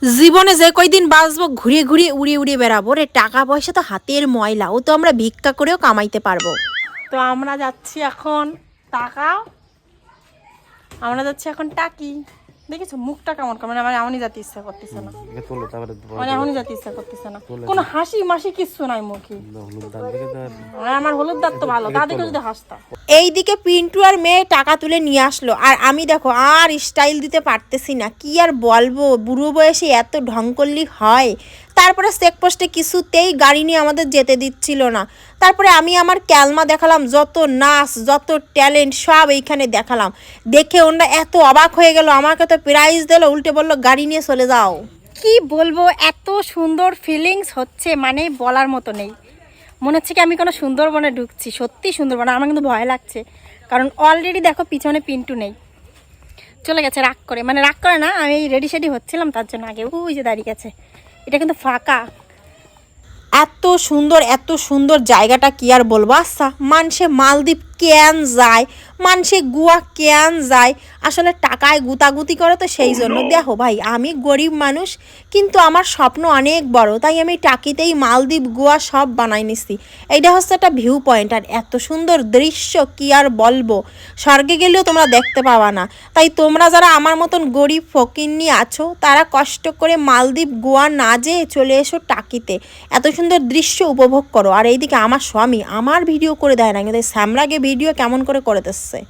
জীবনে যে কয়দিন বাঁচবো ঘুরিয়ে ঘুরিয়ে উড়িয়ে উড়িয়ে বেড়াবো রে, টাকা পয়সা তো হাতের ময়লা, ও তো আমরা ভিক্ষা করেও কামাইতে পারবো। তো আমরা যাচ্ছি এখন টাকা, আমরা যাচ্ছি এখন টাকি। দেখেছো মুখটা কেমন কেমন, আমার এমনই যেতে ইচ্ছা করতেছে না, মানে এমনই যেতে ইচ্ছা করতেছে না, কোনো হাসি মাসি কিচ্ছু নাই মুখে। আমার হলুদ দাঁত তো ভালো, তাদেরকে যদি হাসতাম। এইদিকে পিন্টু আর মেয়ে টাকা তুলে নিয়ে আসলো, আর আমি দেখো আর স্টাইল দিতে পারতেছি না, কি আর বলবো, বুড়ো বয়সে এত ঢং করলি হয়। তারপরে চেকপোস্টে কিছুতেই গাড়ি নিয়ে আমাদের যেতে দিচ্ছিল না। তারপরে আমি আমার ক্যালমা দেখালাম, যত নাচ যত ট্যালেন্ট সব এইখানে দেখালাম। দেখে ওরা এত অবাক হয়ে গেল, আমাকে তো প্রাইজ দিল, উল্টে বললো গাড়ি নিয়ে চলে যাও। কি বলবো, এত সুন্দর ফিলিংস হচ্ছে, মানে বলার মতো নেই। মনে হচ্ছে কি আমি কোনো সুন্দরবনে ঢুকছি, সত্যি সুন্দরবন। আমার কিন্তু ভয় লাগছে, কারণ অলরেডি দেখো পিছনে পিন্টু নেই, চলে গেছে রাগ করে, মানে রাগ করে না, আমি রেডি সেডি হচ্ছিলাম তার জন্য আগে ওই যে দাঁড়িয়ে গেছে। এটা কিন্তু ফাঁকা। এত সুন্দর জায়গাটা কি আর বলবো। আচ্ছা, মানুষে মালদ্বীপ কেন যায়, মানুষে গোয়া কেন যায়, আসলে টাকায় গুতাগুতি করে, তো সেই জন্য। দেখো ভাই, আমি গরিব মানুষ, কিন্তু আমার স্বপ্ন অনেক বড়, তাই আমি টাকিতেই মালদ্বীপ গোয়া সব বানাই নিচ্ছি। এইটা হচ্ছে একটা ভিউ পয়েন্ট, আর এত সুন্দর দৃশ্য কি আর বলবো, স্বর্গে গেলেও তোমরা দেখতে পাবা না। তাই তোমরা যারা আমার মতন গরিব ফকিন্নি আছো, তারা কষ্ট করে মালদ্বীপ গোয়া না যেয়ে চলে এসো টাকিতে, এত সুন্দর দৃশ্য উপভোগ করো। আর এইদিকে আমার স্বামী আমার ভিডিও করে দেয় না, কিন্তু স্যামরাগে ভিডিও কেমন করে দিচ্ছে।